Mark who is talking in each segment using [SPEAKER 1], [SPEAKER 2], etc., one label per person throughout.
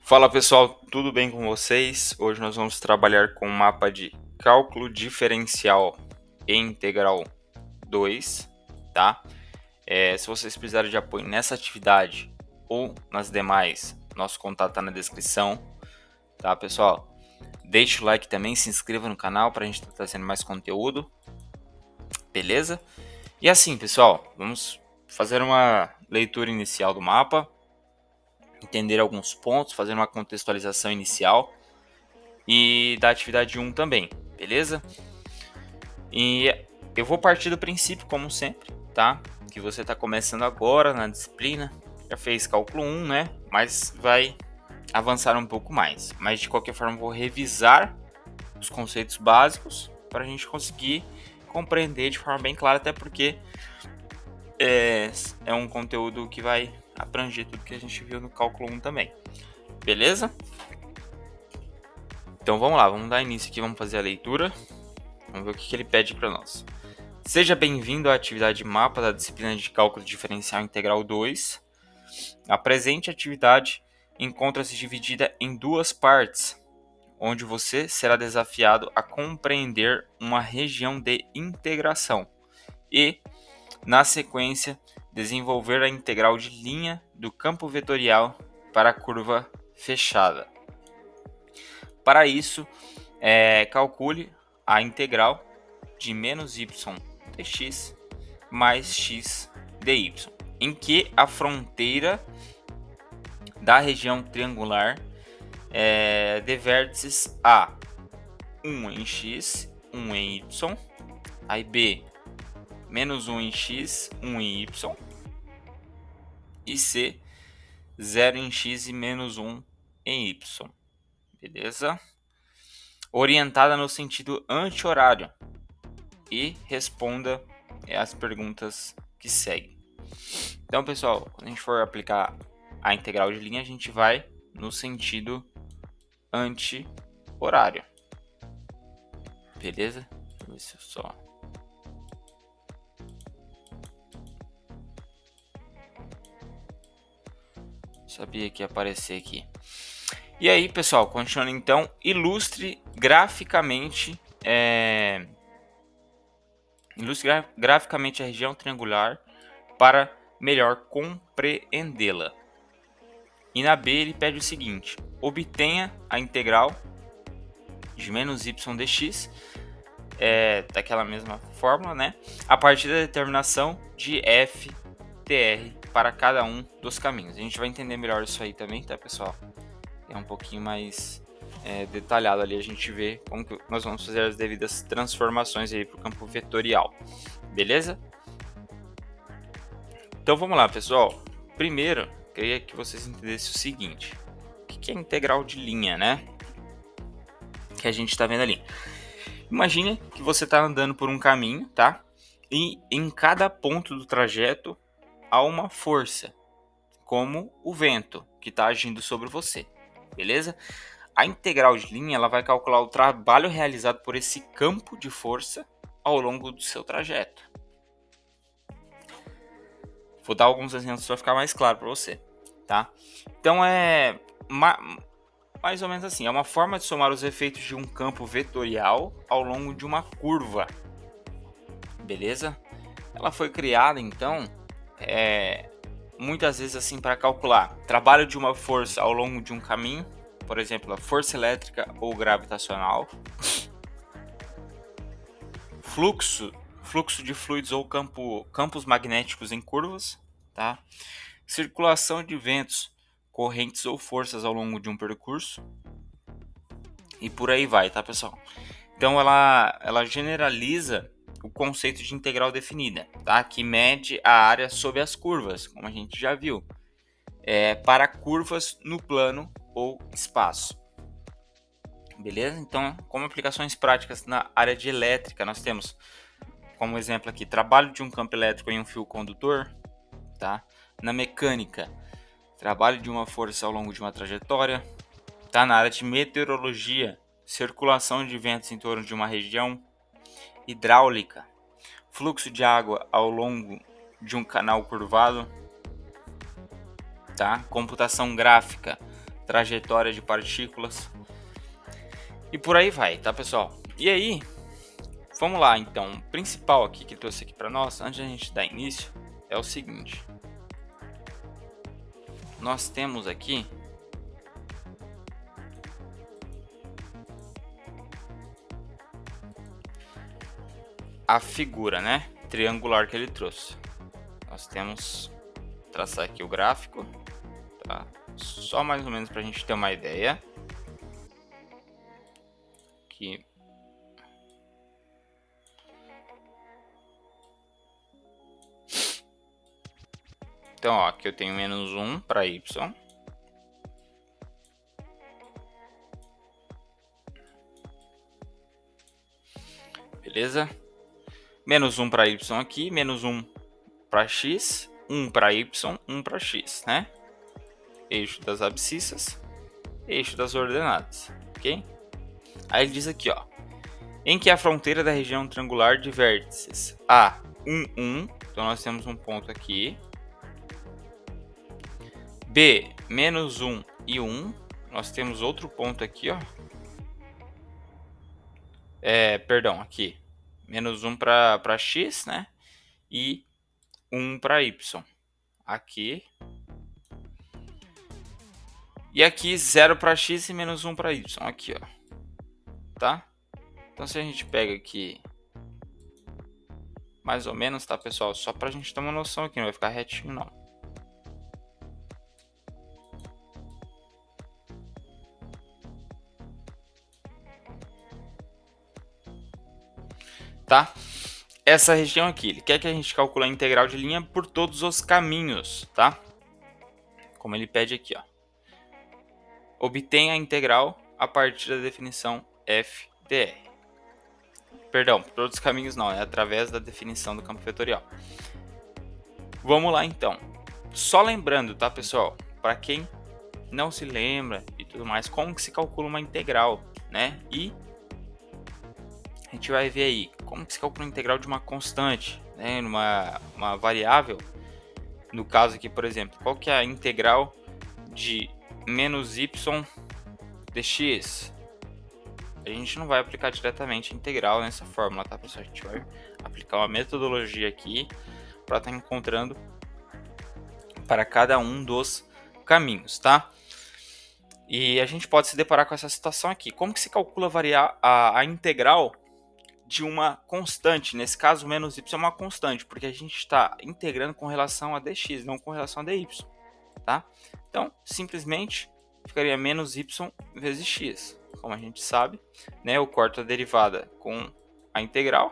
[SPEAKER 1] Fala pessoal, tudo bem com vocês? Hoje nós vamos trabalhar com o mapa de cálculo diferencial e integral 2, tá? Se vocês precisarem de apoio nessa atividade ou nas demais, nosso contato está na descrição, tá pessoal? Deixe o like também, se inscreva no canal para a gente estar trazendo mais conteúdo, beleza? E assim pessoal, vamos fazer uma leitura inicial do mapa, entender alguns pontos, fazer uma contextualização inicial e da atividade 1 também, beleza? E eu vou partir do princípio, como sempre, tá? Que você está começando agora na disciplina, já fez cálculo 1, né? Mas vai avançar um pouco mais. Mas de qualquer forma, vou revisar os conceitos básicos para a gente conseguir compreender de forma bem clara, até porque é um conteúdo que vai abranger tudo que a gente viu no cálculo 1 também, beleza? Então vamos lá, vamos dar início aqui, vamos fazer a leitura. Vamos ver o que ele pede para nós. Seja bem-vindo à atividade mapa da disciplina de Cálculo Diferencial Integral 2. A presente atividade encontra-se dividida em duas partes, onde você será desafiado a compreender uma região de integração e, na sequência, desenvolver a integral de linha do campo vetorial para a curva fechada. Para isso, calcule a integral de menos y dx mais x dy, em que a fronteira da região triangular de vértices A, 1 em x, 1 em y, aí B, menos 1 em x, 1 em y, e C, 0 em x e menos 1 em y, beleza? Orientada no sentido anti-horário, e responda as perguntas que seguem. Então, pessoal, quando a gente for aplicar a integral de linha, a gente vai no sentido anti-horário. Beleza? Deixa eu ver se eu só... sabia que ia aparecer aqui. E aí, pessoal, continuando então, ilustre graficamente a região triangular para melhor compreendê-la. E na B ele pede o seguinte: obtenha a integral de menos y dx, daquela mesma fórmula, né? A partir da determinação de f tr para cada um dos caminhos. A gente vai entender melhor isso aí também, tá, pessoal? É um pouquinho mais detalhado ali, a gente vê como que nós vamos fazer as devidas transformações aí para o campo vetorial, beleza? Então vamos lá, pessoal. Primeiro, queria que vocês entendessem o seguinte: o que é integral de linha, né? Que a gente está vendo ali. Imagine que você está andando por um caminho, tá? E em cada ponto do trajeto há uma força, como o vento que está agindo sobre você, beleza? A integral de linha ela vai calcular o trabalho realizado por esse campo de força ao longo do seu trajeto. Vou dar alguns exemplos para ficar mais claro para você, tá? Então mais ou menos assim, é uma forma de somar os efeitos de um campo vetorial ao longo de uma curva, beleza? Ela foi criada então muitas vezes assim para calcular trabalho de uma força ao longo de um caminho, por exemplo, a força elétrica ou gravitacional, fluxo de fluidos ou campos magnéticos em curvas, tá? Circulação de ventos, correntes ou forças ao longo de um percurso, e por aí vai, tá, pessoal? Então ela generaliza o conceito de integral definida, tá? Que mede a área sob as curvas, como a gente já viu, para curvas no plano ou espaço. Beleza? Então, como aplicações práticas na área de elétrica, nós temos como exemplo aqui, trabalho de um campo elétrico em um fio condutor, tá? Na mecânica, trabalho de uma força ao longo de uma trajetória, tá? Na área de meteorologia, circulação de ventos em torno de uma região, hidráulica, fluxo de água ao longo de um canal curvado, tá? Computação gráfica, trajetória de partículas e por aí vai, tá, pessoal? E aí, vamos lá, então. O principal aqui que trouxe aqui para nós, antes de a gente dar início, é o seguinte. Nós temos aqui a figura, né, triangular que ele trouxe. Nós temos, traçar aqui o gráfico, tá? Só mais ou menos para a gente ter uma ideia. Aqui. Então, ó, aqui eu tenho menos 1 para y. Beleza? Menos 1 para y aqui, menos 1 para x, 1 para y, 1 para x, né? Eixo das abscissas, eixo das ordenadas, ok? Aí ele diz aqui, ó, em que a fronteira da região triangular de vértices A, 1, 1, então nós temos um ponto aqui, B, menos 1 e 1, nós temos outro ponto aqui, ó, perdão, aqui, menos 1 para x, né, e 1 para y, aqui, e aqui 0 para x e menos 1 para y, aqui, ó, tá? Então se a gente pega aqui, mais ou menos, tá, pessoal? Só pra gente ter uma noção aqui, não vai ficar retinho, não. Tá? Essa região aqui, ele quer que a gente calcule a integral de linha por todos os caminhos, tá? Como ele pede aqui, ó. Obtenha a integral a partir da definição f dr. Perdão, por todos os caminhos não, é através da definição do campo vetorial. Vamos lá, então. Só lembrando, tá, pessoal? Para quem não se lembra e tudo mais, como que se calcula uma integral, né? E a gente vai ver aí como que se calcula a integral de uma constante, né? Uma variável. No caso aqui, por exemplo, qual que é a integral de menos y dx? A gente não vai aplicar diretamente a integral nessa fórmula, tá, pessoal? A gente vai aplicar uma metodologia aqui para estar encontrando para cada um dos caminhos, tá? E a gente pode se deparar com essa situação aqui. Como que se calcula a integral de uma constante? Nesse caso, menos y é uma constante, porque a gente está integrando com relação a dx, não com relação a dy, tá? Então, simplesmente, ficaria menos y vezes x. Como a gente sabe, né, eu corto a derivada com a integral,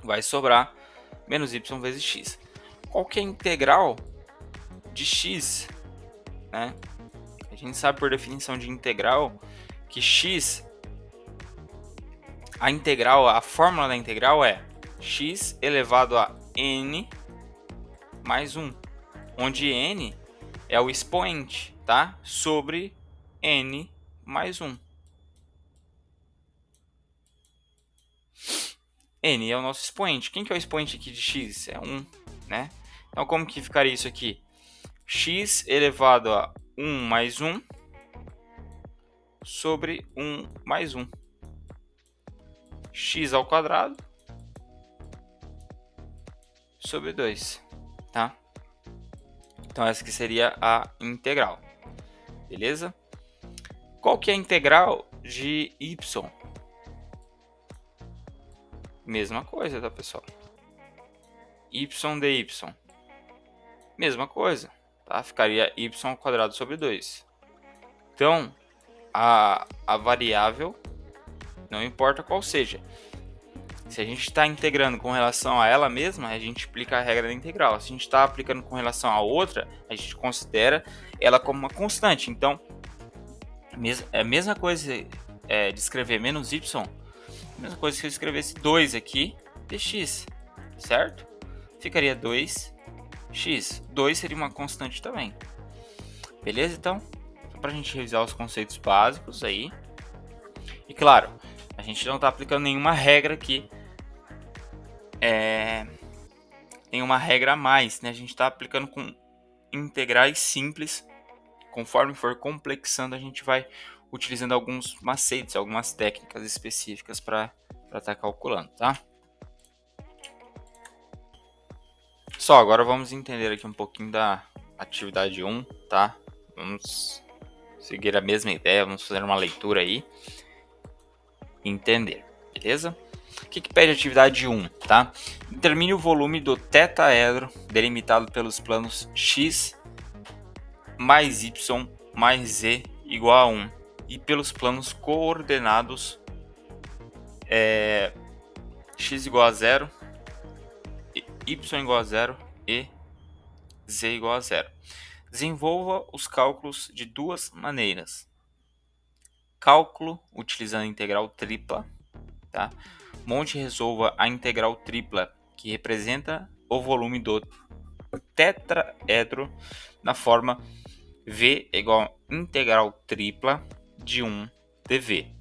[SPEAKER 1] vai sobrar menos y vezes x. Qual que é a integral de x, né? A gente sabe por definição de integral que x, a integral, a fórmula da integral é x elevado a n mais 1, onde n é o expoente, tá? Sobre n mais 1. N é o nosso expoente. Quem que é o expoente aqui de x? É 1, né? Então, como que ficaria isso aqui? X elevado a 1 mais 1 sobre 1 mais 1. X ao quadrado sobre 2, tá? Então, essa que seria a integral, beleza? Qual que é a integral de y? Mesma coisa, tá, pessoal? Y dy. Mesma coisa, tá? Ficaria y ao quadrado sobre 2. Então, a variável, não importa qual seja. Se a gente está integrando com relação a ela mesma, a gente aplica a regra da integral. Se a gente está aplicando com relação a outra, a gente considera ela como uma constante. Então, é a mesma coisa de escrever menos y, a mesma coisa que eu escrevesse 2 aqui, dx, certo? Ficaria 2x. 2 seria uma constante também. Beleza? Então, só para a gente revisar os conceitos básicos aí. E claro, a gente não está aplicando nenhuma regra aqui. Nenhuma regra a mais, né? A gente está aplicando com integrais simples, conforme for complexando, a gente vai utilizando alguns macetes, algumas técnicas específicas para estar calculando, tá? Só, agora vamos entender aqui um pouquinho da atividade 1, tá? Vamos seguir a mesma ideia, vamos fazer uma leitura aí e entender, beleza? O que pede a atividade 1, tá? Determine o volume do tetaedro delimitado pelos planos x mais y mais z igual a 1 e pelos planos coordenados x igual a 0, y igual a 0 e z igual a 0. Desenvolva os cálculos de duas maneiras. Cálculo utilizando a integral tripla, tá? Monte e resolva a integral tripla, que representa o volume do tetraedro na forma v igual a integral tripla de 1 dv.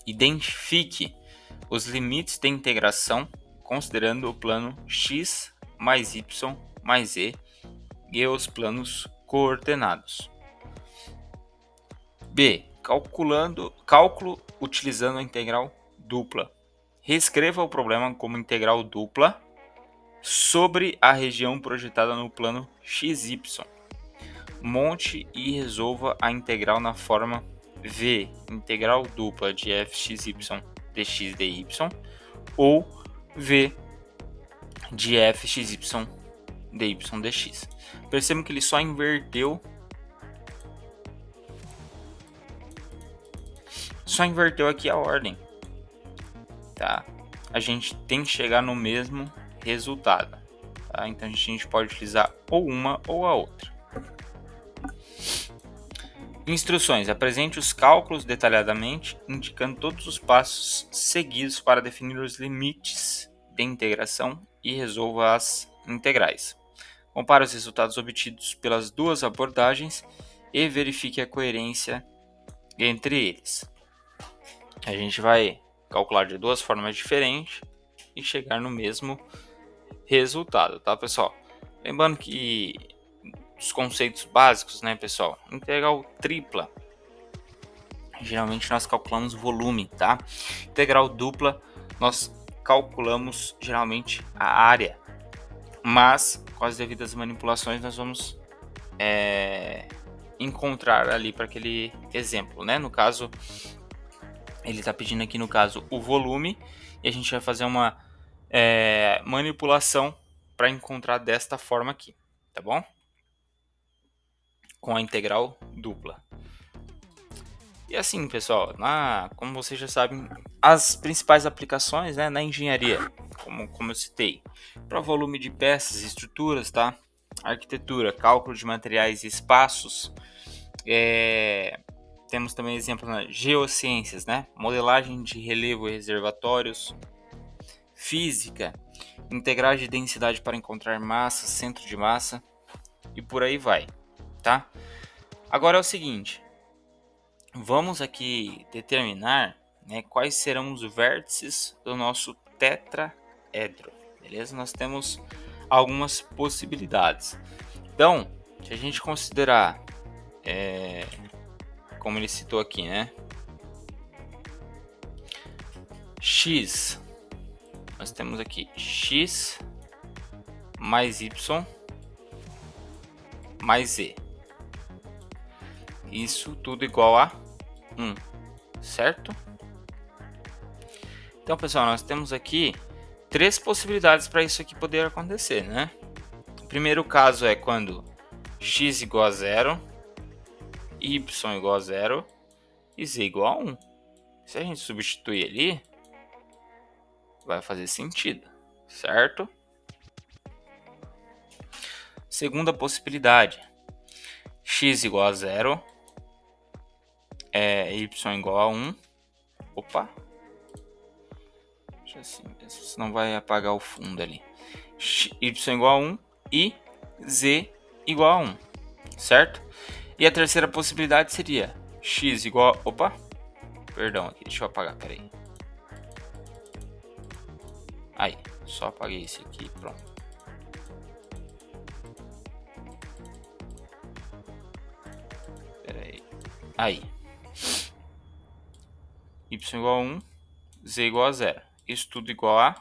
[SPEAKER 1] Identifique os limites de integração considerando o plano x mais y mais z e os planos coordenados. B. Cálculo utilizando a integral dupla. Reescreva o problema como integral dupla sobre a região projetada no plano xy. Monte e resolva a integral na forma v integral dupla de fxy dx dy ou v de fxy dy dx. Percebam que ele só inverteu aqui a ordem, tá? A gente tem que chegar no mesmo resultado, tá? Então a gente pode utilizar ou uma ou a outra. Instruções: apresente os cálculos detalhadamente, indicando todos os passos seguidos para definir os limites de integração e resolva as integrais. Compare os resultados obtidos pelas duas abordagens e verifique a coerência entre eles. A gente vai calcular de duas formas diferentes e chegar no mesmo resultado, tá, pessoal? Lembrando que os conceitos básicos, né, pessoal? Integral tripla, geralmente nós calculamos volume, tá? Integral dupla, nós calculamos geralmente a área, mas com as devidas manipulações nós vamos encontrar ali para aquele exemplo, né? No caso, ele está pedindo aqui no caso o volume e a gente vai fazer uma manipulação para encontrar desta forma aqui, tá bom? Com a integral dupla. E assim, pessoal, como vocês já sabem, as principais aplicações, né, na engenharia, como eu citei, para volume de peças e estruturas, tá? Arquitetura, cálculo de materiais e espaços. Temos também exemplos na geociências, né? Modelagem de relevo e reservatórios. Física, integral de densidade para encontrar massa, centro de massa e por aí vai, tá? Agora é o seguinte, vamos aqui determinar, né, quais serão os vértices do nosso tetraedro, beleza? Nós temos algumas possibilidades. Então, se a gente considerar, como ele citou aqui, né, x, nós temos aqui x mais y mais z. Isso tudo igual a 1, certo? Então, pessoal, nós temos aqui três possibilidades para isso aqui poder acontecer, né? O primeiro caso é quando x igual a 0, y igual a 0 e z igual a 1. Se a gente substituir ali, vai fazer sentido, certo? Segunda possibilidade, x igual a 0, y igual a 1. Opa! Deixa assim, senão vai apagar o fundo ali. Y igual a 1 e z igual a 1, certo? E a terceira possibilidade seria x igual a... Opa! Perdão aqui, deixa eu apagar, peraí. Aí, só apaguei esse aqui, pronto. aí. Y igual a 1, Z igual a 0. Isso tudo igual a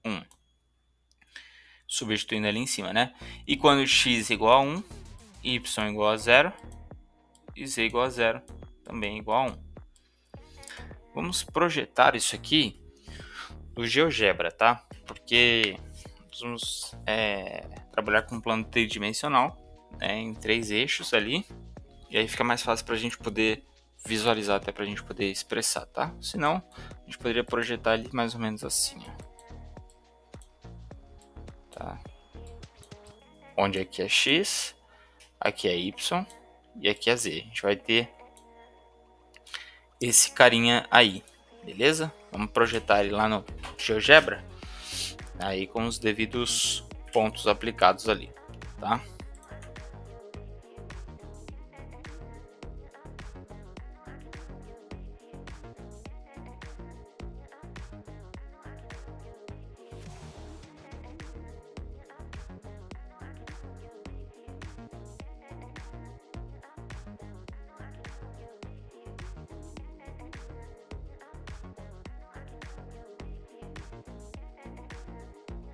[SPEAKER 1] 1. Substituindo ali em cima, né? E quando x igual a 1, y igual a 0 e z igual a 0 também igual a 1. Vamos projetar isso aqui do GeoGebra, tá? Porque nós vamos trabalhar com um plano tridimensional, né, em 3 eixos ali. E aí fica mais fácil para a gente poder visualizar, até para a gente poder expressar, tá? Senão, a gente poderia projetar ele mais ou menos assim, ó. Tá? Onde aqui é x, aqui é y e aqui é z. A gente vai ter esse carinha aí, beleza? Vamos projetar ele lá no GeoGebra, aí com os devidos pontos aplicados ali, tá?